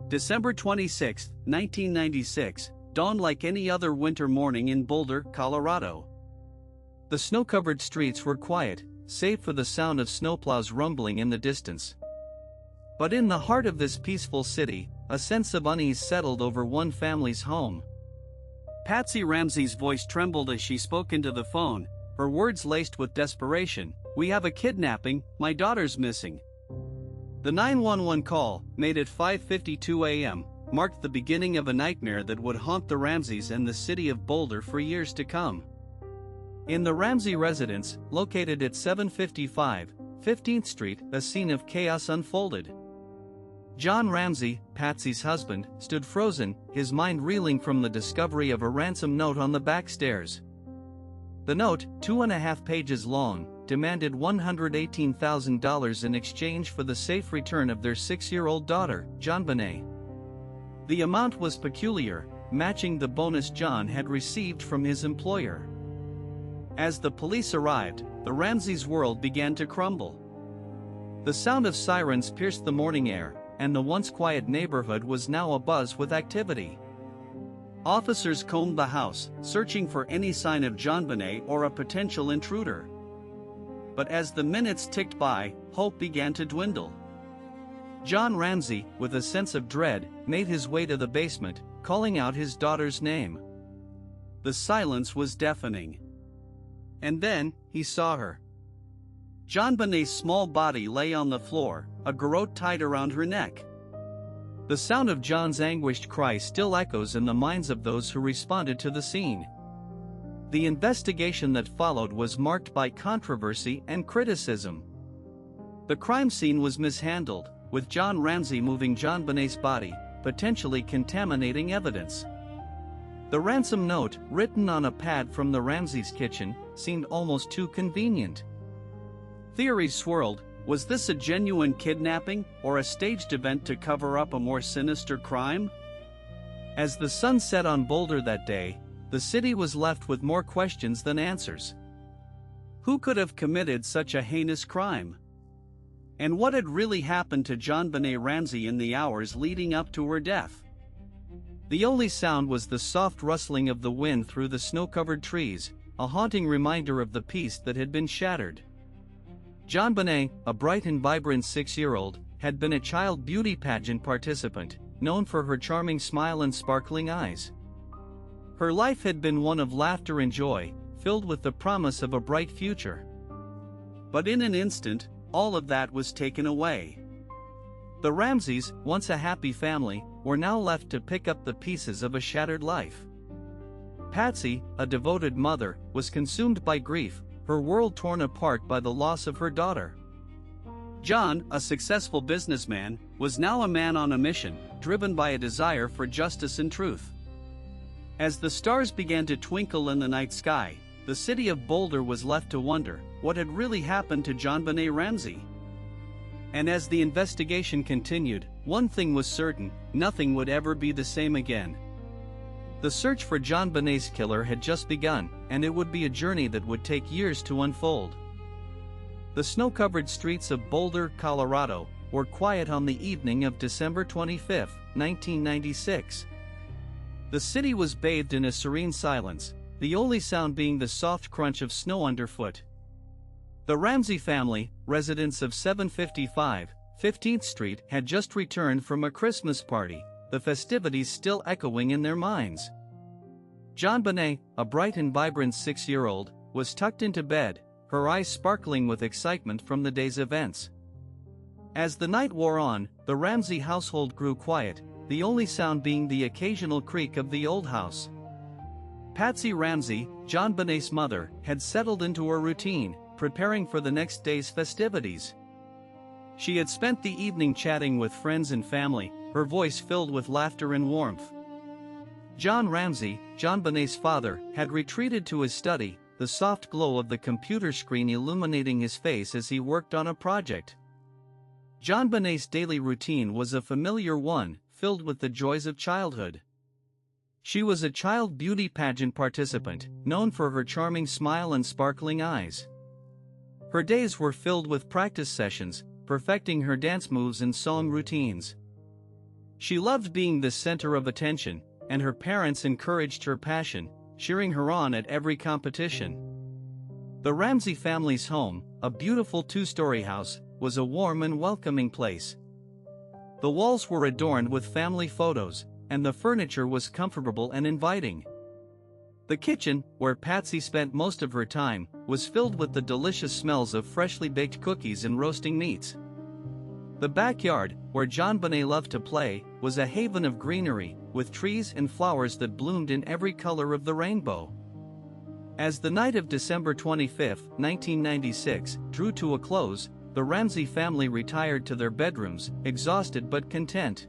December 26, 1996, dawned like any other winter morning in Boulder, Colorado. The snow-covered streets were quiet, save for the sound of snowplows rumbling in the distance. But in the heart of this peaceful city, a sense of unease settled over one family's home. Patsy Ramsey's voice trembled as she spoke into the phone, her words laced with desperation. "We have a kidnapping, my daughter's missing." The 911 call, made at 5:52 a.m., marked the beginning of a nightmare that would haunt the Ramseys and the city of Boulder for years to come. In the Ramsey residence, located at 755 15th Street, a scene of chaos unfolded. John Ramsey, Patsy's husband, stood frozen, his mind reeling from the discovery of a ransom note on the back stairs. The note, 2.5 pages long, demanded $118,000 in exchange for the safe return of their 6-year-old daughter, JonBenét. The amount was peculiar, matching the bonus John had received from his employer. As the police arrived, the Ramseys' world began to crumble. The sound of sirens pierced the morning air, and the once quiet neighborhood was now abuzz with activity. Officers combed the house, searching for any sign of JonBenét or a potential intruder. But as the minutes ticked by, hope began to dwindle. John Ramsey, with a sense of dread, made his way to the basement, calling out his daughter's name. The silence was deafening. And then, he saw her. JonBenét's small body lay on the floor, a garrote tied around her neck. The sound of John's anguished cry still echoes in the minds of those who responded to the scene. The investigation that followed was marked by controversy and criticism. The crime scene was mishandled, with John Ramsey moving JonBenét's body, potentially contaminating evidence. The ransom note, written on a pad from the Ramseys' kitchen, seemed almost too convenient. Theories swirled. Was this a genuine kidnapping, or a staged event to cover up a more sinister crime? As the sun set on Boulder that day, the city was left with more questions than answers. Who could have committed such a heinous crime? And what had really happened to JonBenét Ramsey in the hours leading up to her death? The only sound was the soft rustling of the wind through the snow-covered trees, a haunting reminder of the peace that had been shattered. JonBenét, a bright and vibrant 6-year-old, had been a child beauty pageant participant, known for her charming smile and sparkling eyes. Her life had been one of laughter and joy, filled with the promise of a bright future. But in an instant, all of that was taken away. The Ramseys, once a happy family, were now left to pick up the pieces of a shattered life. Patsy, a devoted mother, was consumed by grief, her world torn apart by the loss of her daughter. John, a successful businessman, was now a man on a mission, driven by a desire for justice and truth. As the stars began to twinkle in the night sky, the city of Boulder was left to wonder what had really happened to JonBenét Ramsey. And as the investigation continued, one thing was certain: nothing would ever be the same again. The search for JonBenét's killer had just begun, and it would be a journey that would take years to unfold. The snow-covered streets of Boulder, Colorado, were quiet on the evening of December 25, 1996. The city was bathed in a serene silence, the only sound being the soft crunch of snow underfoot. The Ramsey family, residents of 755 15th Street, had just returned from a Christmas party, the festivities still echoing in their minds. JonBenét, a bright and vibrant 6-year-old, was tucked into bed, her eyes sparkling with excitement from the day's events. As the night wore on, the Ramsey household grew quiet, the only sound being the occasional creak of the old house. Patsy Ramsey, JonBenét's mother, had settled into her routine, preparing for the next day's festivities. She had spent the evening chatting with friends and family, her voice filled with laughter and warmth. John Ramsey, JonBenét's father, had retreated to his study, the soft glow of the computer screen illuminating his face as he worked on a project. JonBenét's daily routine was a familiar one, filled with the joys of childhood. She was a child beauty pageant participant, known for her charming smile and sparkling eyes. Her days were filled with practice sessions, perfecting her dance moves and song routines. She loved being the center of attention, and her parents encouraged her passion, cheering her on at every competition. The Ramsey family's home, a beautiful two-story house, was a warm and welcoming place. The walls were adorned with family photos, and the furniture was comfortable and inviting. The kitchen, where Patsy spent most of her time, was filled with the delicious smells of freshly baked cookies and roasting meats. The backyard, where JonBenét loved to play, was a haven of greenery, with trees and flowers that bloomed in every color of the rainbow. As the night of December 25, 1996, drew to a close, the Ramsey family retired to their bedrooms, exhausted but content.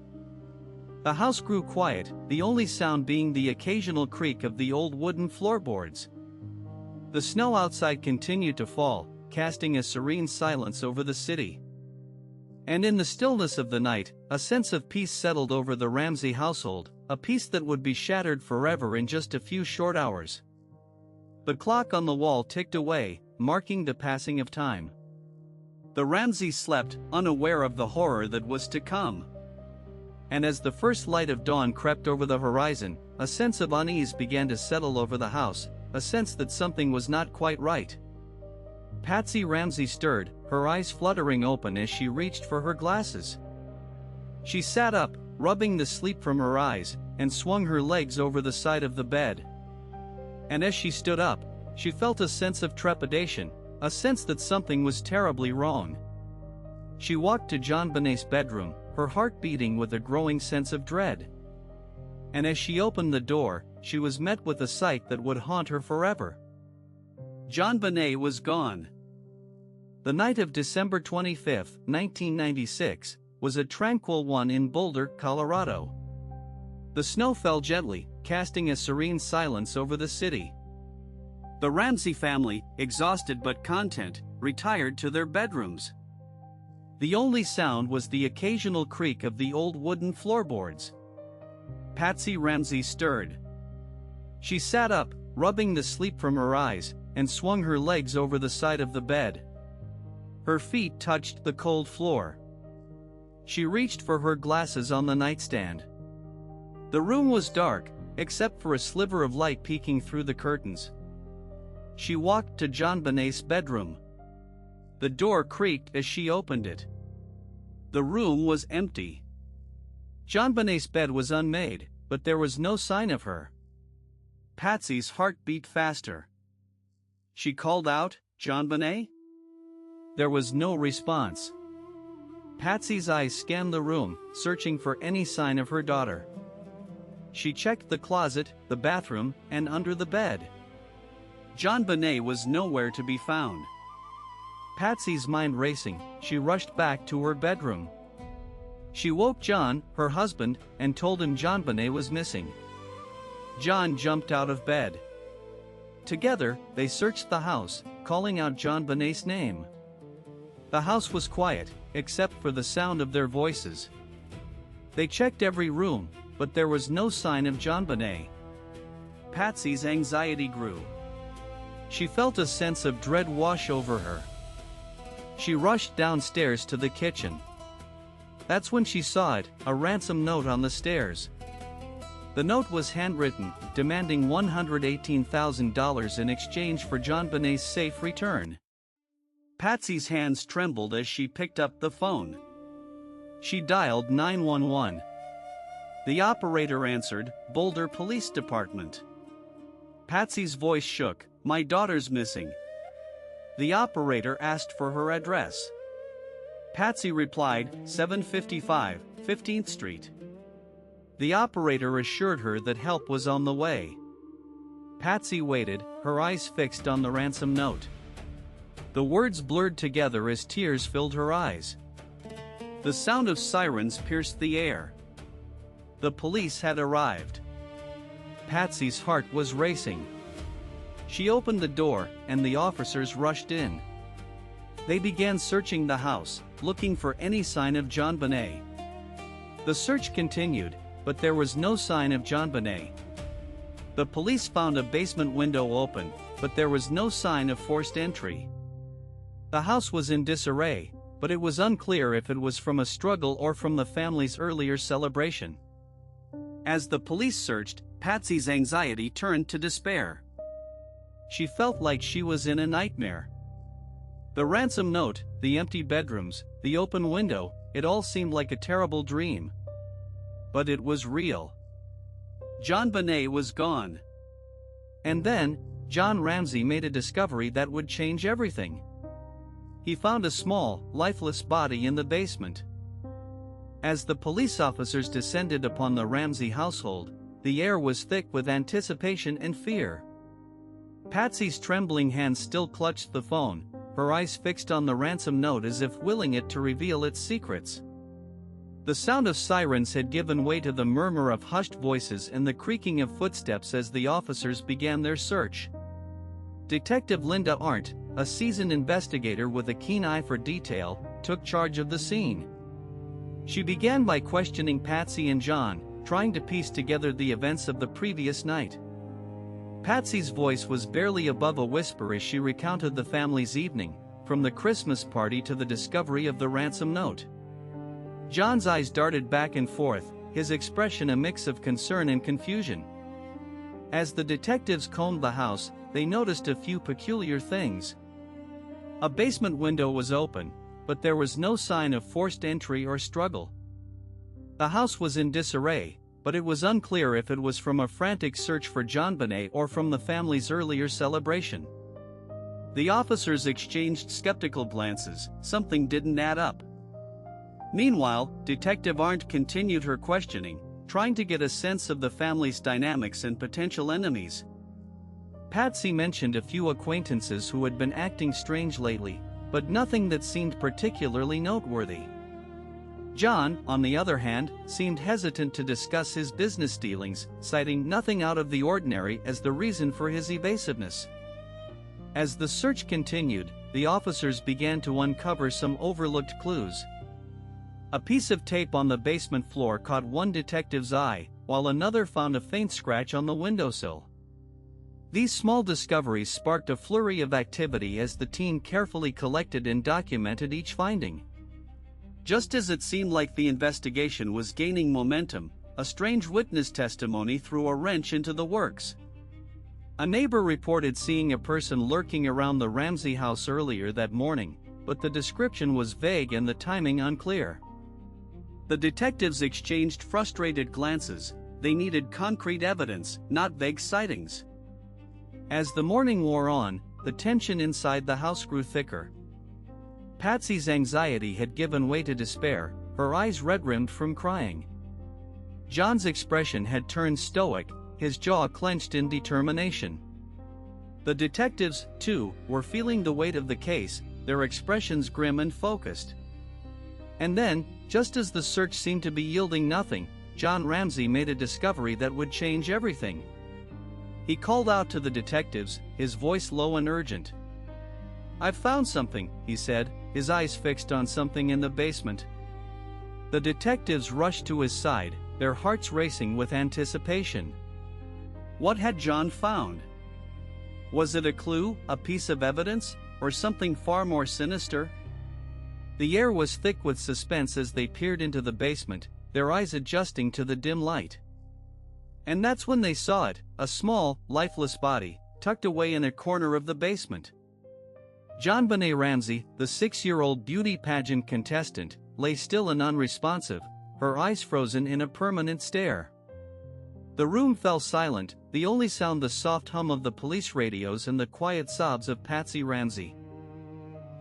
The house grew quiet, the only sound being the occasional creak of the old wooden floorboards. The snow outside continued to fall, casting a serene silence over the city. And in the stillness of the night, a sense of peace settled over the Ramsey household, a peace that would be shattered forever in just a few short hours. The clock on the wall ticked away, marking the passing of time. The Ramseys slept, unaware of the horror that was to come. And as the first light of dawn crept over the horizon, a sense of unease began to settle over the house, a sense that something was not quite right. Patsy Ramsey stirred, her eyes fluttering open as she reached for her glasses. She sat up, rubbing the sleep from her eyes, and swung her legs over the side of the bed. And as she stood up, she felt a sense of trepidation, a sense that something was terribly wrong. She walked to JonBenét's bedroom, her heart beating with a growing sense of dread. And as she opened the door, she was met with a sight that would haunt her forever. JonBenét was gone. The night of December 25, 1996, was a tranquil one in Boulder, Colorado. The snow fell gently, casting a serene silence over the city. The Ramsey family, exhausted but content, retired to their bedrooms. The only sound was the occasional creak of the old wooden floorboards. Patsy Ramsey stirred. She sat up, rubbing the sleep from her eyes, and swung her legs over the side of the bed. Her feet touched the cold floor. She reached for her glasses on the nightstand. The room was dark, except for a sliver of light peeking through the curtains. She walked to JonBenét's bedroom. The door creaked as she opened it. The room was empty. JonBenét's bed was unmade, but there was no sign of her. Patsy's heart beat faster. She called out, "JonBenét?" There was no response. Patsy's eyes scanned the room, searching for any sign of her daughter. She checked the closet, the bathroom, and under the bed. JonBenét was nowhere to be found. Patsy's mind racing, she rushed back to her bedroom. She woke John, her husband, and told him JonBenét was missing. John jumped out of bed. Together, they searched the house, calling out JonBenét's name. The house was quiet, except for the sound of their voices. They checked every room, but there was no sign of JonBenét. Patsy's anxiety grew. She felt a sense of dread wash over her. She rushed downstairs to the kitchen. That's when she saw it, a ransom note on the stairs. The note was handwritten, demanding $118,000 in exchange for JonBenét's safe return. Patsy's hands trembled as she picked up the phone. She dialed 911. The operator answered, "Boulder Police Department." Patsy's voice shook, "My daughter's missing." The operator asked for her address. Patsy replied, 755 15th Street. The operator assured her that help was on the way. Patsy waited, her eyes fixed on the ransom note. The words blurred together as tears filled her eyes. The sound of sirens pierced the air. The police had arrived. Patsy's heart was racing. She opened the door, and the officers rushed in. They began searching the house, looking for any sign of JonBenét. The search continued, but there was no sign of JonBenét. The police found a basement window open, but there was no sign of forced entry. The house was in disarray, but it was unclear if it was from a struggle or from the family's earlier celebration. As the police searched, Patsy's anxiety turned to despair. She felt like she was in a nightmare. The ransom note, the empty bedrooms, the open window, it all seemed like a terrible dream. But it was real. JonBenét was gone. And then, John Ramsey made a discovery that would change everything. He found a small, lifeless body in the basement. As the police officers descended upon the Ramsey household, the air was thick with anticipation and fear. Patsy's trembling hands still clutched the phone, her eyes fixed on the ransom note as if willing it to reveal its secrets. The sound of sirens had given way to the murmur of hushed voices and the creaking of footsteps as the officers began their search. Detective Linda Arndt, a seasoned investigator with a keen eye for detail, took charge of the scene. She began by questioning Patsy and John, trying to piece together the events of the previous night. Patsy's voice was barely above a whisper as she recounted the family's evening, from the Christmas party to the discovery of the ransom note. John's eyes darted back and forth, his expression a mix of concern and confusion. As the detectives combed the house, they noticed a few peculiar things. A basement window was open, but there was no sign of forced entry or struggle. The house was in disarray, but it was unclear if it was from a frantic search for JonBenét or from the family's earlier celebration. The officers exchanged skeptical glances, something didn't add up. Meanwhile, Detective Arndt continued her questioning, trying to get a sense of the family's dynamics and potential enemies. Patsy mentioned a few acquaintances who had been acting strange lately, but nothing that seemed particularly noteworthy. John, on the other hand, seemed hesitant to discuss his business dealings, citing nothing out of the ordinary as the reason for his evasiveness. As the search continued, the officers began to uncover some overlooked clues. A piece of tape on the basement floor caught one detective's eye, while another found a faint scratch on the windowsill. These small discoveries sparked a flurry of activity as the team carefully collected and documented each finding. Just as it seemed like the investigation was gaining momentum, a strange witness testimony threw a wrench into the works. A neighbor reported seeing a person lurking around the Ramsey house earlier that morning, but the description was vague and the timing unclear. The detectives exchanged frustrated glances. They needed concrete evidence, not vague sightings. As the morning wore on, the tension inside the house grew thicker. Patsy's anxiety had given way to despair, her eyes red-rimmed from crying. John's expression had turned stoic, his jaw clenched in determination. The detectives, too, were feeling the weight of the case, their expressions grim and focused. And then, just as the search seemed to be yielding nothing, John Ramsey made a discovery that would change everything. He called out to the detectives, his voice low and urgent. "I've found something," he said, his eyes fixed on something in the basement. The detectives rushed to his side, their hearts racing with anticipation. What had John found? Was it a clue, a piece of evidence, or something far more sinister? The air was thick with suspense as they peered into the basement, their eyes adjusting to the dim light. And that's when they saw it, a small, lifeless body, tucked away in a corner of the basement. JonBenét Ramsey, the 6-year-old beauty pageant contestant, lay still and unresponsive, her eyes frozen in a permanent stare. The room fell silent, the only sound the soft hum of the police radios and the quiet sobs of Patsy Ramsey.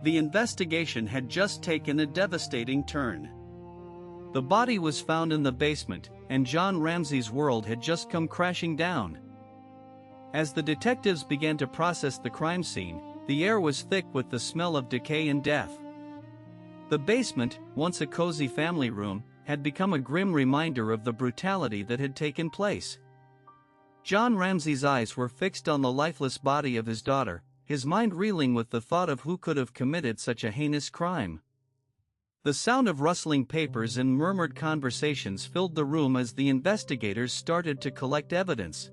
The investigation had just taken a devastating turn. The body was found in the basement, and John Ramsey's world had just come crashing down. As the detectives began to process the crime scene, the air was thick with the smell of decay and death. The basement, once a cozy family room, had become a grim reminder of the brutality that had taken place. John Ramsey's eyes were fixed on the lifeless body of his daughter, his mind reeling with the thought of who could have committed such a heinous crime. The sound of rustling papers and murmured conversations filled the room as the investigators started to collect evidence.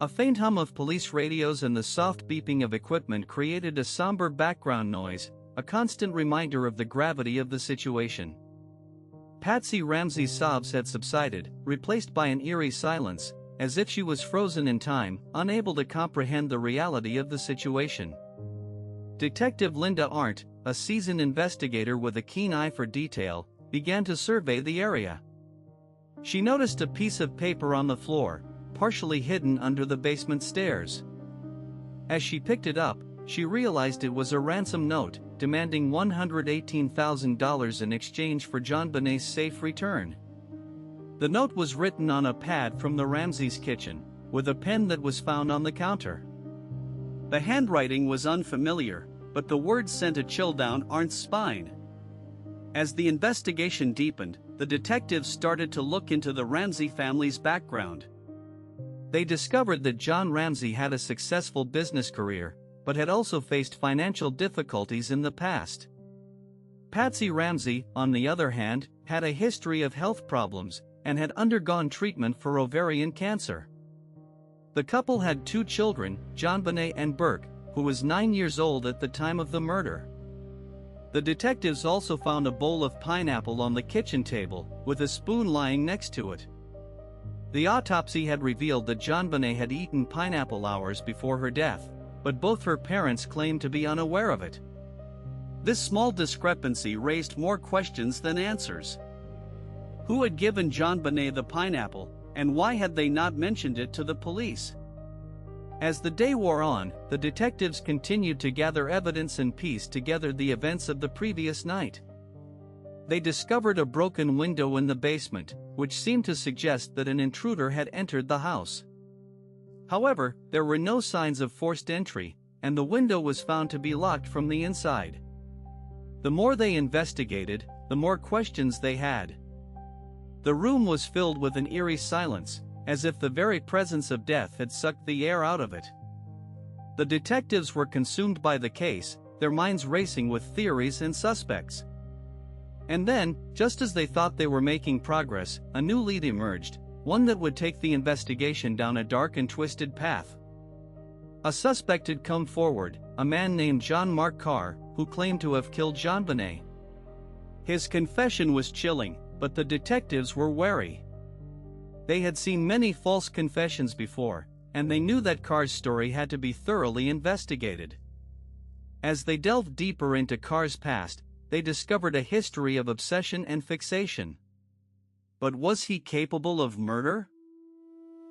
A faint hum of police radios and the soft beeping of equipment created a somber background noise, a constant reminder of the gravity of the situation. Patsy Ramsey's sobs had subsided, replaced by an eerie silence, as if she was frozen in time, unable to comprehend the reality of the situation. Detective Linda Arndt, a seasoned investigator with a keen eye for detail, began to survey the area. She noticed a piece of paper on the floor, partially hidden under the basement stairs. As she picked it up, she realized it was a ransom note, demanding $118,000 in exchange for JonBenét's safe return. The note was written on a pad from the Ramseys' kitchen, with a pen that was found on the counter. The handwriting was unfamiliar, but the words sent a chill down Arndt's spine. As the investigation deepened, the detectives started to look into the Ramsey family's background. They discovered that John Ramsey had a successful business career, but had also faced financial difficulties in the past. Patsy Ramsey, on the other hand, had a history of health problems and had undergone treatment for ovarian cancer. The couple had 2 children, JonBenét and Burke, who was 9 years old at the time of the murder. The detectives also found a bowl of pineapple on the kitchen table, with a spoon lying next to it. The autopsy had revealed that JonBenét had eaten pineapple hours before her death, but both her parents claimed to be unaware of it. This small discrepancy raised more questions than answers. Who had given JonBenét the pineapple, and why had they not mentioned it to the police? As the day wore on, the detectives continued to gather evidence and piece together the events of the previous night. They discovered a broken window in the basement, which seemed to suggest that an intruder had entered the house. However, there were no signs of forced entry, and the window was found to be locked from the inside. The more they investigated, the more questions they had. The room was filled with an eerie silence, as if the very presence of death had sucked the air out of it. The detectives were consumed by the case, their minds racing with theories and suspects. And then, just as they thought they were making progress, a new lead emerged, one that would take the investigation down a dark and twisted path. A suspect had come forward, a man named John Mark Carr, who claimed to have killed JonBenét. His confession was chilling, but the detectives were wary. They had seen many false confessions before, and they knew that Carr's story had to be thoroughly investigated. As they delved deeper into Carr's past, they discovered a history of obsession and fixation. But was he capable of murder?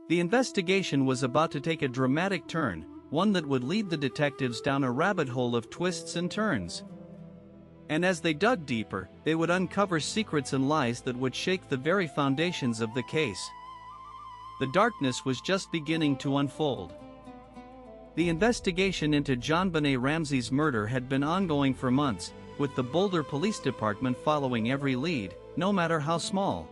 The investigation was about to take a dramatic turn, one that would lead the detectives down a rabbit hole of twists and turns. And as they dug deeper, they would uncover secrets and lies that would shake the very foundations of the case. The darkness was just beginning to unfold. The investigation into JonBenét Ramsey's murder had been ongoing for months, with the Boulder Police Department following every lead, no matter how small.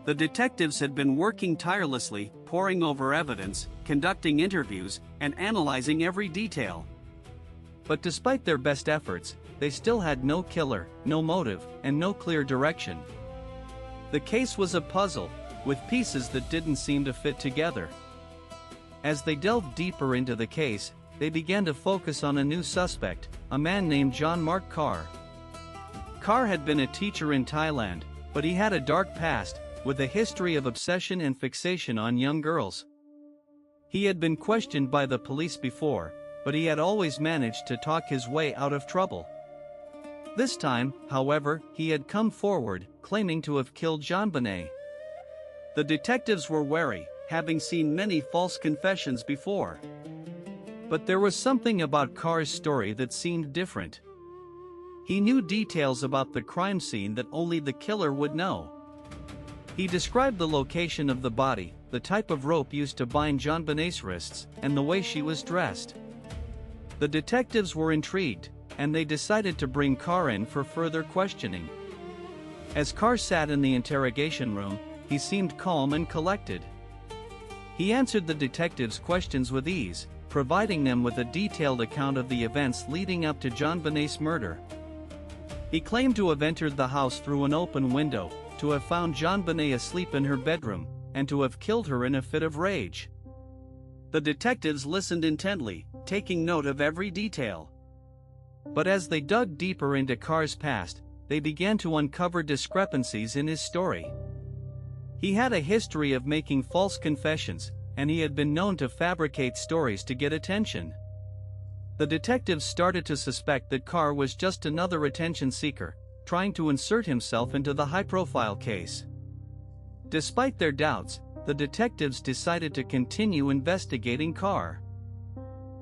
The detectives had been working tirelessly, poring over evidence, conducting interviews, and analyzing every detail. But despite their best efforts, they still had no killer, no motive, and no clear direction. The case was a puzzle, with pieces that didn't seem to fit together. As they delved deeper into the case, they began to focus on a new suspect, a man named John Mark Carr. Carr had been a teacher in Thailand, but he had a dark past, with a history of obsession and fixation on young girls. He had been questioned by the police before, but he had always managed to talk his way out of trouble. This time, however, he had come forward, claiming to have killed JonBenét. The detectives were wary, having seen many false confessions before. But there was something about Carr's story that seemed different. He knew details about the crime scene that only the killer would know. He described the location of the body, the type of rope used to bind JonBenét's wrists, and the way she was dressed. The detectives were intrigued, and they decided to bring Carr in for further questioning. As Carr sat in the interrogation room, he seemed calm and collected. He answered the detectives' questions with ease, providing them with a detailed account of the events leading up to JonBenét's murder. He claimed to have entered the house through an open window, to have found JonBenét asleep in her bedroom, and to have killed her in a fit of rage. The detectives listened intently, taking note of every detail. But as they dug deeper into Carr's past, they began to uncover discrepancies in his story. He had a history of making false confessions, and he had been known to fabricate stories to get attention. The detectives started to suspect that Carr was just another attention seeker, trying to insert himself into the high-profile case. Despite their doubts, the detectives decided to continue investigating Carr.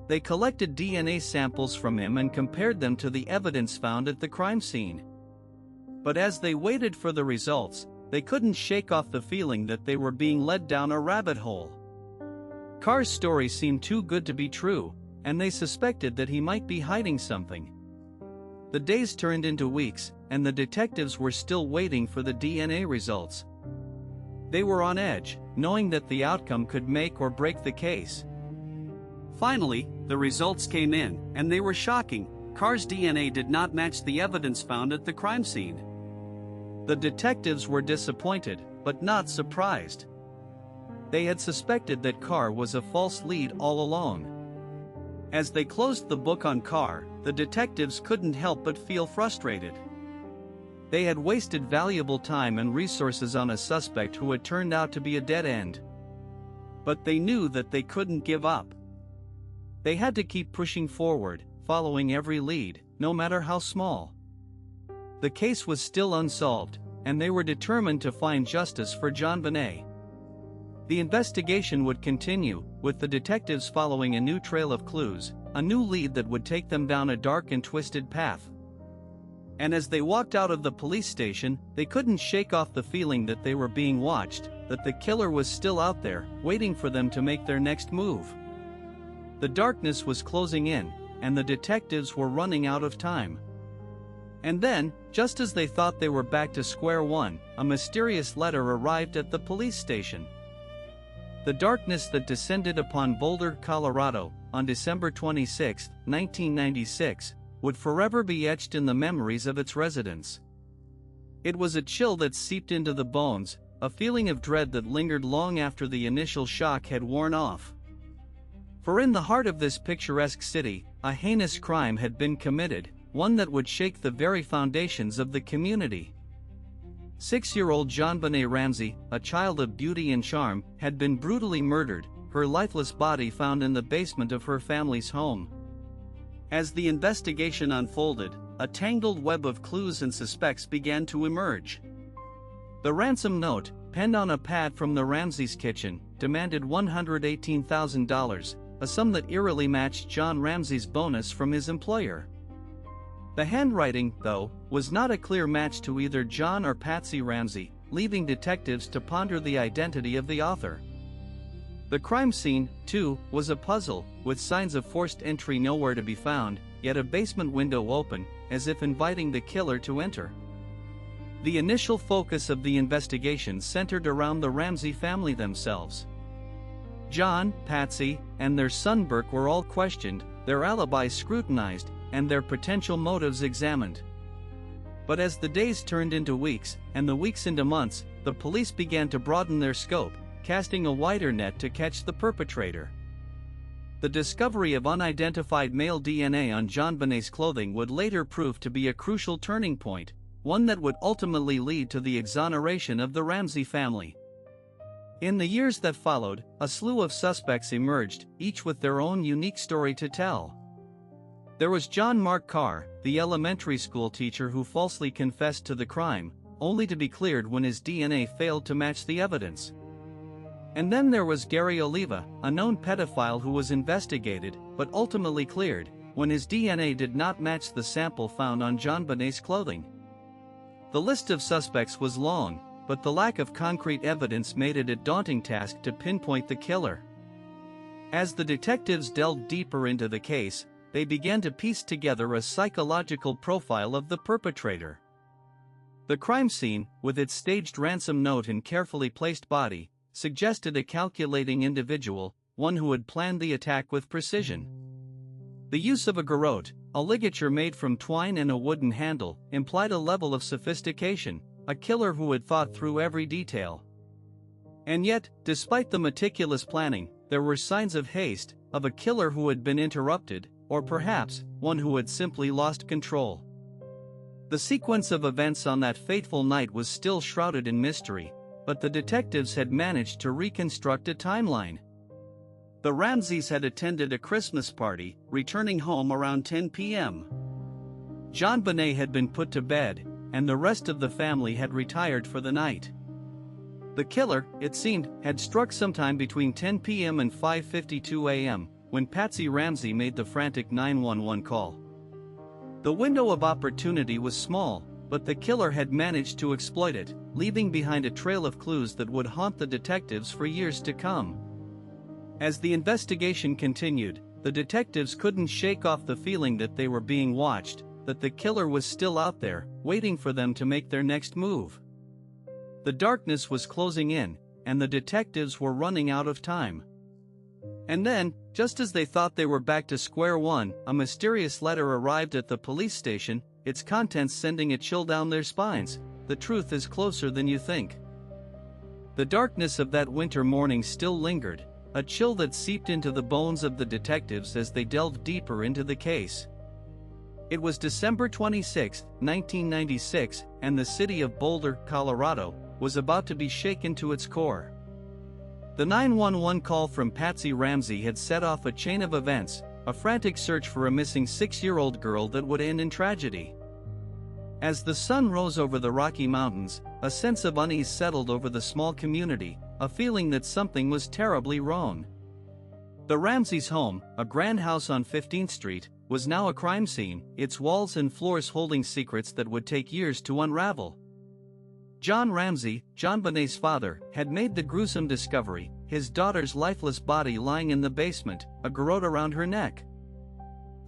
They collected DNA samples from him and compared them to the evidence found at the crime scene. But as they waited for the results, they couldn't shake off the feeling that they were being led down a rabbit hole. Carr's story seemed too good to be true, and they suspected that he might be hiding something. The days turned into weeks, and the detectives were still waiting for the DNA results. They were on edge, knowing that the outcome could make or break the case. Finally, the results came in, and they were shocking. Carr's DNA did not match the evidence found at the crime scene. The detectives were disappointed, but not surprised. They had suspected that Carr was a false lead all along. As they closed the book on Carr, the detectives couldn't help but feel frustrated. They had wasted valuable time and resources on a suspect who had turned out to be a dead end. But they knew that they couldn't give up. They had to keep pushing forward, following every lead, no matter how small. The case was still unsolved, and they were determined to find justice for JonBenét. The investigation would continue, with the detectives following a new trail of clues, a new lead that would take them down a dark and twisted path. And as they walked out of the police station, they couldn't shake off the feeling that they were being watched, that the killer was still out there, waiting for them to make their next move. The darkness was closing in, and the detectives were running out of time. And then, just as they thought they were back to square one, a mysterious letter arrived at the police station. The darkness that descended upon Boulder, Colorado, on December 26, 1996, would forever be etched in the memories of its residents. It was a chill that seeped into the bones, a feeling of dread that lingered long after the initial shock had worn off. For in the heart of this picturesque city, a heinous crime had been committed, one that would shake the very foundations of the community. 6-year-old JonBenét Ramsey, a child of beauty and charm, had been brutally murdered, her lifeless body found in the basement of her family's home. As the investigation unfolded, a tangled web of clues and suspects began to emerge. The ransom note, penned on a pad from the Ramseys' kitchen, demanded $118,000, a sum that eerily matched John Ramsey's bonus from his employer. The handwriting, though, was not a clear match to either John or Patsy Ramsey, leaving detectives to ponder the identity of the author. The crime scene, too, was a puzzle, with signs of forced entry nowhere to be found, yet a basement window open, as if inviting the killer to enter. The initial focus of the investigation centered around the Ramsey family themselves. John, Patsy, and their son Burke were all questioned, their alibis scrutinized, and their potential motives examined. But as the days turned into weeks, and the weeks into months, the police began to broaden their scope, casting a wider net to catch the perpetrator. The discovery of unidentified male DNA on JonBenét's clothing would later prove to be a crucial turning point, one that would ultimately lead to the exoneration of the Ramsey family. In the years that followed, a slew of suspects emerged, each with their own unique story to tell. There was John Mark Carr, the elementary school teacher who falsely confessed to the crime, only to be cleared when his DNA failed to match the evidence. And then there was Gary Oliva, a known pedophile who was investigated, but ultimately cleared, when his DNA did not match the sample found on JonBenét's clothing. The list of suspects was long, but the lack of concrete evidence made it a daunting task to pinpoint the killer. As the detectives delved deeper into the case, they began to piece together a psychological profile of the perpetrator. The crime scene, with its staged ransom note and carefully placed body, suggested a calculating individual, one who had planned the attack with precision. The use of a garrote, a ligature made from twine and a wooden handle, implied a level of sophistication, a killer who had thought through every detail. And yet, despite the meticulous planning, there were signs of haste, of a killer who had been interrupted, or perhaps, one who had simply lost control. The sequence of events on that fateful night was still shrouded in mystery, but the detectives had managed to reconstruct a timeline. The Ramseys had attended a Christmas party, returning home around 10 p.m. JonBenét had been put to bed, and the rest of the family had retired for the night. The killer, it seemed, had struck sometime between 10 p.m. and 5:52 a.m., when Patsy Ramsey made the frantic 911 call. The window of opportunity was small, but the killer had managed to exploit it, leaving behind a trail of clues that would haunt the detectives for years to come. As the investigation continued, the detectives couldn't shake off the feeling that they were being watched, that the killer was still out there, waiting for them to make their next move. The darkness was closing in, and the detectives were running out of time. And then, just as they thought they were back to square one, a mysterious letter arrived at the police station, its contents sending a chill down their spines. The truth is closer than you think. The darkness of that winter morning still lingered, a chill that seeped into the bones of the detectives as they delved deeper into the case. It was December 26, 1996, and the city of Boulder, Colorado, was about to be shaken to its core. The 911 call from Patsy Ramsey had set off a chain of events, a frantic search for a missing 6-year-old girl that would end in tragedy. As the sun rose over the Rocky Mountains, a sense of unease settled over the small community, a feeling that something was terribly wrong. The Ramseys' home, a grand house on 15th Street, was now a crime scene, its walls and floors holding secrets that would take years to unravel. John Ramsey, JonBenét's father, had made the gruesome discovery, his daughter's lifeless body lying in the basement, a garrote around her neck.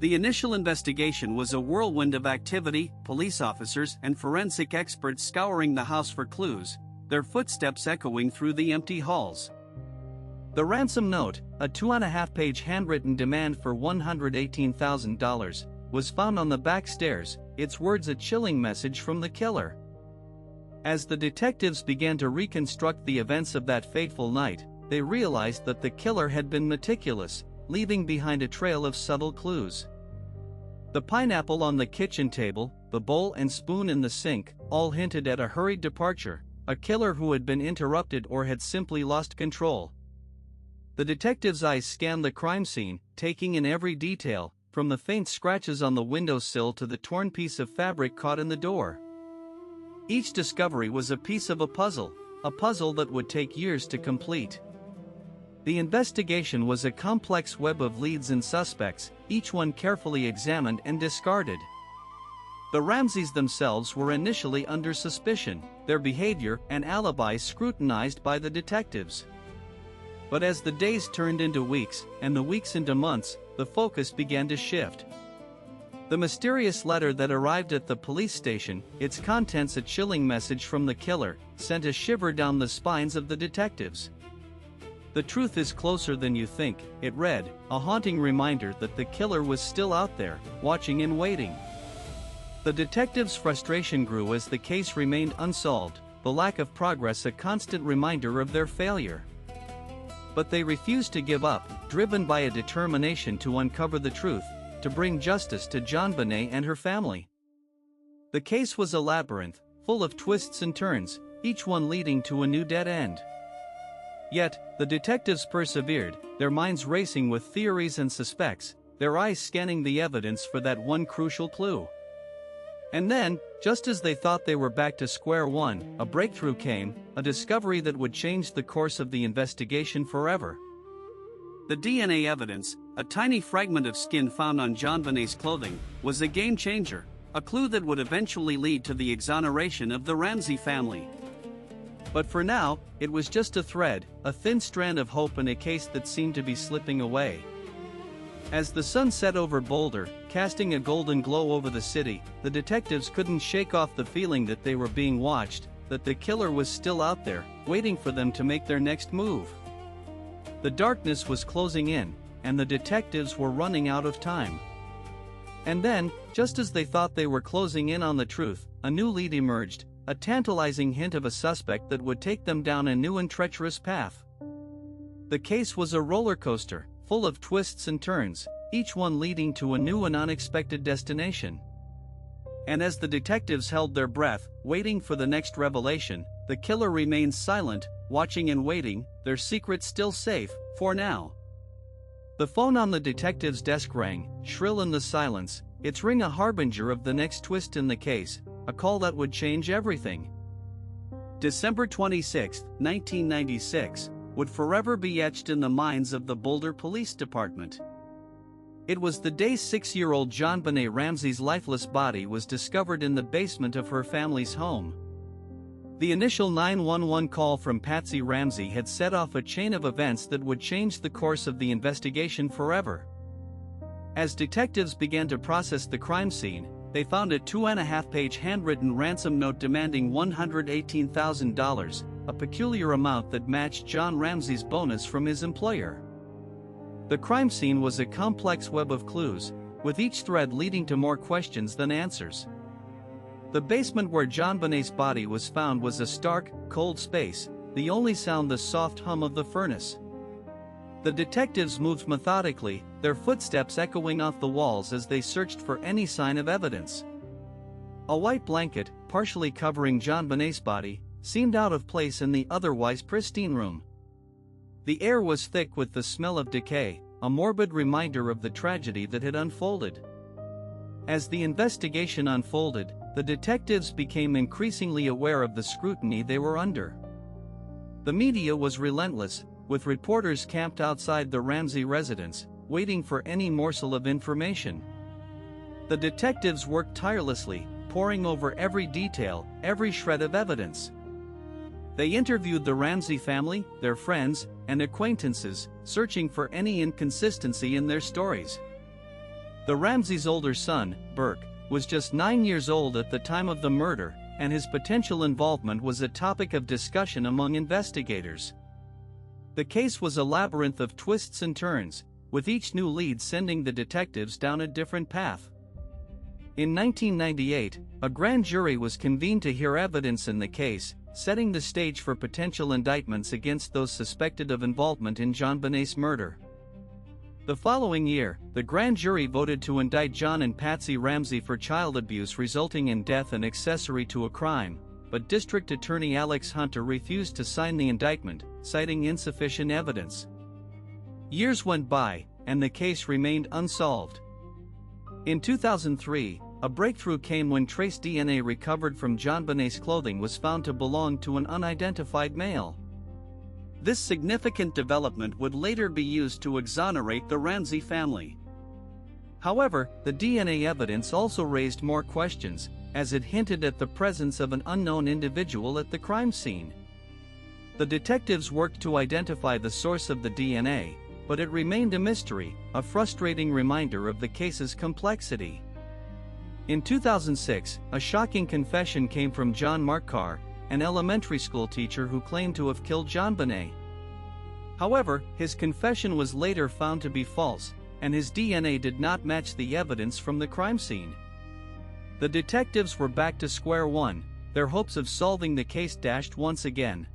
The initial investigation was a whirlwind of activity, police officers and forensic experts scouring the house for clues, their footsteps echoing through the empty halls. The ransom note, a 2.5-page handwritten demand for $118,000, was found on the back stairs, its words a chilling message from the killer. As the detectives began to reconstruct the events of that fateful night, they realized that the killer had been meticulous, leaving behind a trail of subtle clues. The pineapple on the kitchen table, the bowl and spoon in the sink, all hinted at a hurried departure, a killer who had been interrupted or had simply lost control. The detectives' eyes scanned the crime scene, taking in every detail, from the faint scratches on the windowsill to the torn piece of fabric caught in the door. Each discovery was a piece of a puzzle that would take years to complete. The investigation was a complex web of leads and suspects, each one carefully examined and discarded. The Ramseys themselves were initially under suspicion, their behavior and alibis scrutinized by the detectives. But as the days turned into weeks, and the weeks into months, the focus began to shift. The mysterious letter that arrived at the police station, its contents a chilling message from the killer, sent a shiver down the spines of the detectives. The truth is closer than you think, it read, a haunting reminder that the killer was still out there, watching and waiting. The detectives' frustration grew as the case remained unsolved, the lack of progress a constant reminder of their failure. But they refused to give up, driven by a determination to uncover the truth, to bring justice to JonBenét and her family. The case was a labyrinth, full of twists and turns, each one leading to a new dead end. Yet, the detectives persevered, their minds racing with theories and suspects, their eyes scanning the evidence for that one crucial clue. And then, just as they thought they were back to square one, a breakthrough came, a discovery that would change the course of the investigation forever. The DNA evidence, a tiny fragment of skin found on JonBenét's clothing, was a game-changer, a clue that would eventually lead to the exoneration of the Ramsey family. But for now, it was just a thread, a thin strand of hope in a case that seemed to be slipping away. As the sun set over Boulder, casting a golden glow over the city, the detectives couldn't shake off the feeling that they were being watched, that the killer was still out there, waiting for them to make their next move. The darkness was closing in, and the detectives were running out of time. And then, just as they thought they were closing in on the truth, a new lead emerged, a tantalizing hint of a suspect that would take them down a new and treacherous path. The case was a roller coaster, full of twists and turns, each one leading to a new and unexpected destination. And as the detectives held their breath, waiting for the next revelation, the killer remained silent, watching and waiting, their secret still safe, for now. The phone on the detective's desk rang, shrill in the silence, its ring a harbinger of the next twist in the case, a call that would change everything. December 26, 1996, would forever be etched in the minds of the Boulder Police Department. It was the day 6-year-old JonBenét Ramsey's lifeless body was discovered in the basement of her family's home. The initial 911 call from Patsy Ramsey had set off a chain of events that would change the course of the investigation forever. As detectives began to process the crime scene, they found a 2.5-page handwritten ransom note demanding $118,000, a peculiar amount that matched John Ramsey's bonus from his employer. The crime scene was a complex web of clues, with each thread leading to more questions than answers. The basement where JonBenét's body was found was a stark, cold space, the only sound the soft hum of the furnace. The detectives moved methodically, their footsteps echoing off the walls as they searched for any sign of evidence. A white blanket, partially covering JonBenét's body, seemed out of place in the otherwise pristine room. The air was thick with the smell of decay, a morbid reminder of the tragedy that had unfolded. As the investigation unfolded, the detectives became increasingly aware of the scrutiny they were under. The media was relentless, with reporters camped outside the Ramsey residence, waiting for any morsel of information. The detectives worked tirelessly, poring over every detail, every shred of evidence. They interviewed the Ramsey family, their friends, and acquaintances, searching for any inconsistency in their stories. The Ramseys' older son, Burke, was just 9 years old at the time of the murder, and his potential involvement was a topic of discussion among investigators. The case was a labyrinth of twists and turns, with each new lead sending the detectives down a different path. In 1998, a grand jury was convened to hear evidence in the case, setting the stage for potential indictments against those suspected of involvement in JonBenét's murder. The following year, the grand jury voted to indict John and Patsy Ramsey for child abuse resulting in death and accessory to a crime, but District Attorney Alex Hunter refused to sign the indictment, citing insufficient evidence. Years went by, and the case remained unsolved. In 2003, a breakthrough came when trace DNA recovered from JonBenét's clothing was found to belong to an unidentified male. This significant development would later be used to exonerate the Ramsey family. However, the DNA evidence also raised more questions, as it hinted at the presence of an unknown individual at the crime scene. The detectives worked to identify the source of the DNA, but it remained a mystery, a frustrating reminder of the case's complexity. In 2006, a shocking confession came from John Markar, an elementary school teacher who claimed to have killed JonBenét. However, his confession was later found to be false, and his DNA did not match the evidence from the crime scene. The detectives were back to square one, their hopes of solving the case dashed once again.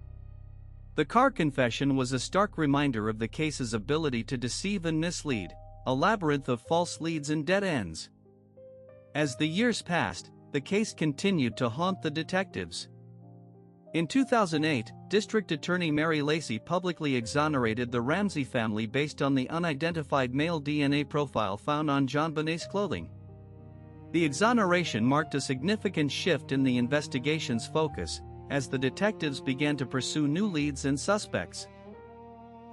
The Carr confession was a stark reminder of the case's ability to deceive and mislead, a labyrinth of false leads and dead ends. As the years passed, the case continued to haunt the detectives. In 2008, District Attorney Mary Lacey publicly exonerated the Ramsey family based on the unidentified male DNA profile found on JonBenét's clothing. The exoneration marked a significant shift in the investigation's focus, as the detectives began to pursue new leads and suspects.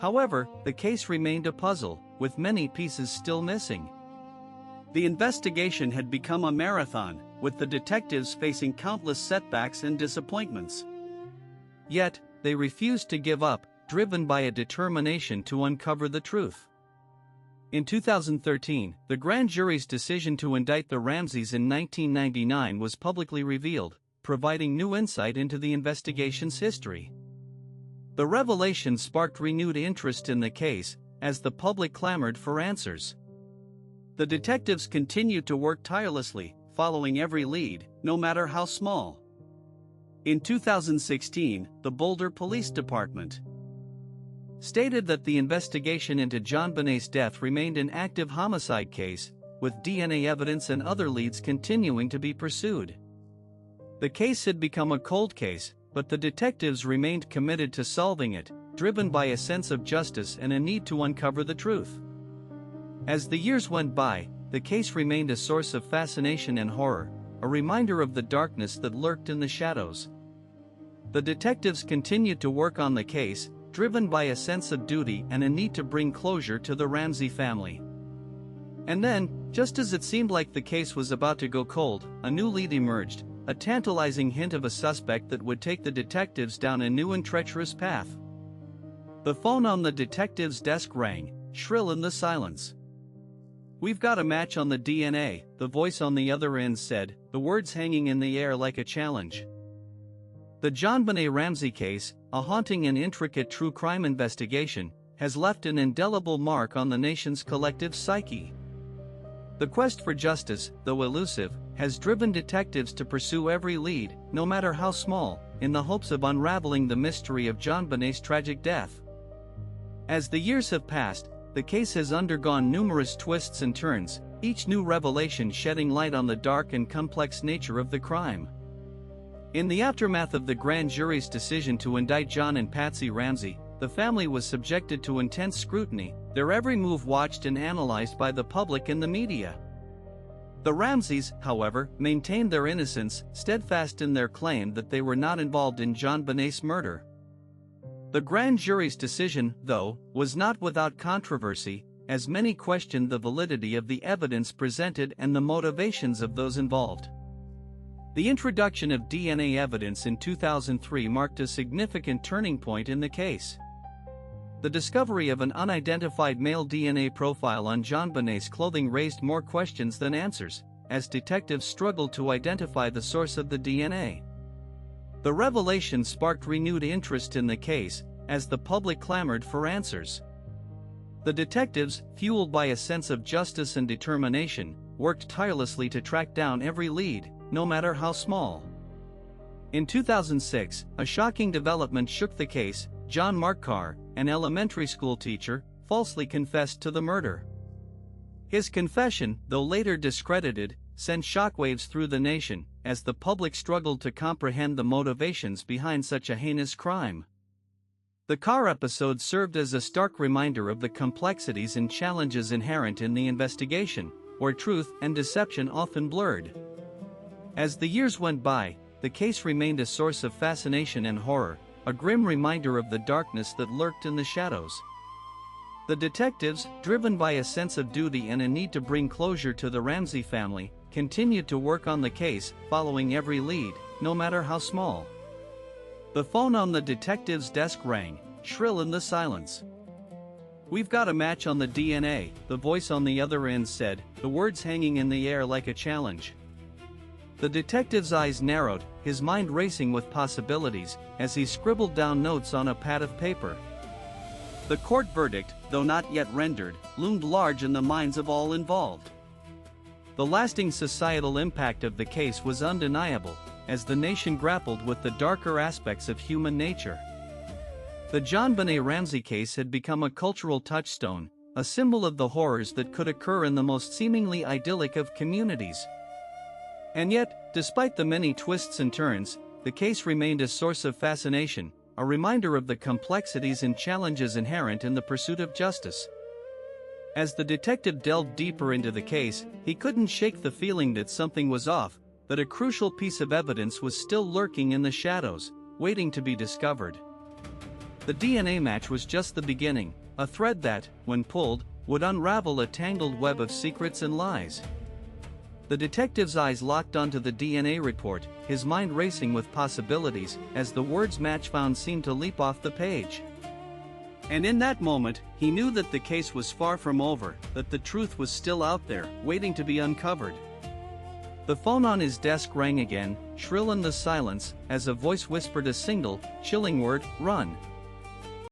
However, the case remained a puzzle, with many pieces still missing. The investigation had become a marathon, with the detectives facing countless setbacks and disappointments. Yet, they refused to give up, driven by a determination to uncover the truth. In 2013, the grand jury's decision to indict the Ramseys in 1999 was publicly revealed, providing new insight into the investigation's history. The revelation sparked renewed interest in the case, as the public clamored for answers. The detectives continued to work tirelessly, following every lead, no matter how small. In 2016, the Boulder Police Department stated that the investigation into JonBenét's death remained an active homicide case, with DNA evidence and other leads continuing to be pursued. The case had become a cold case, but the detectives remained committed to solving it, driven by a sense of justice and a need to uncover the truth. As the years went by, the case remained a source of fascination and horror, a reminder of the darkness that lurked in the shadows. The detectives continued to work on the case, driven by a sense of duty and a need to bring closure to the Ramsey family. And then, just as it seemed like the case was about to go cold, a new lead emerged, a tantalizing hint of a suspect that would take the detectives down a new and treacherous path. The phone on the detective's desk rang, shrill in the silence. "We've got a match on the DNA," the voice on the other end said, the words hanging in the air like a challenge. The JonBenét Ramsey case, a haunting and intricate true crime investigation, has left an indelible mark on the nation's collective psyche. The quest for justice, though elusive, has driven detectives to pursue every lead, no matter how small, in the hopes of unraveling the mystery of JonBenét's tragic death. As the years have passed, the case has undergone numerous twists and turns, each new revelation shedding light on the dark and complex nature of the crime. In the aftermath of the grand jury's decision to indict John and Patsy Ramsey, the family was subjected to intense scrutiny, their every move watched and analyzed by the public and the media. The Ramseys, however, maintained their innocence, steadfast in their claim that they were not involved in JonBenét's murder. The grand jury's decision, though, was not without controversy, as many questioned the validity of the evidence presented and the motivations of those involved. The introduction of DNA evidence in 2003 marked a significant turning point in the case. The discovery of an unidentified male DNA profile on JonBenét's clothing raised more questions than answers, as detectives struggled to identify the source of the DNA. The revelation sparked renewed interest in the case, as the public clamored for answers. The detectives, fueled by a sense of justice and determination, worked tirelessly to track down every lead, no matter how small. In 2006, a shocking development shook the case. John Markar, an elementary school teacher, falsely confessed to the murder. His confession, though later discredited, sent shockwaves through the nation, as the public struggled to comprehend the motivations behind such a heinous crime. The Carr episode served as a stark reminder of the complexities and challenges inherent in the investigation, where truth and deception often blurred. As the years went by, the case remained a source of fascination and horror, a grim reminder of the darkness that lurked in the shadows. The detectives, driven by a sense of duty and a need to bring closure to the Ramsey family, continued to work on the case, following every lead, no matter how small. The phone on the detective's desk rang, shrill in the silence. "We've got a match on the DNA," the voice on the other end said, the words hanging in the air like a challenge. The detective's eyes narrowed, his mind racing with possibilities, as he scribbled down notes on a pad of paper. The court verdict, though not yet rendered, loomed large in the minds of all involved. The lasting societal impact of the case was undeniable, as the nation grappled with the darker aspects of human nature. The JonBenét Ramsey case had become a cultural touchstone, a symbol of the horrors that could occur in the most seemingly idyllic of communities. And yet, despite the many twists and turns, the case remained a source of fascination, a reminder of the complexities and challenges inherent in the pursuit of justice. As the detective delved deeper into the case, he couldn't shake the feeling that something was off, that a crucial piece of evidence was still lurking in the shadows, waiting to be discovered. The DNA match was just the beginning, a thread that, when pulled, would unravel a tangled web of secrets and lies. The detective's eyes locked onto the DNA report, his mind racing with possibilities, as the words match found seemed to leap off the page. And in that moment, he knew that the case was far from over, that the truth was still out there, waiting to be uncovered. The phone on his desk rang again, shrill in the silence, as a voice whispered a single, chilling word: "Run."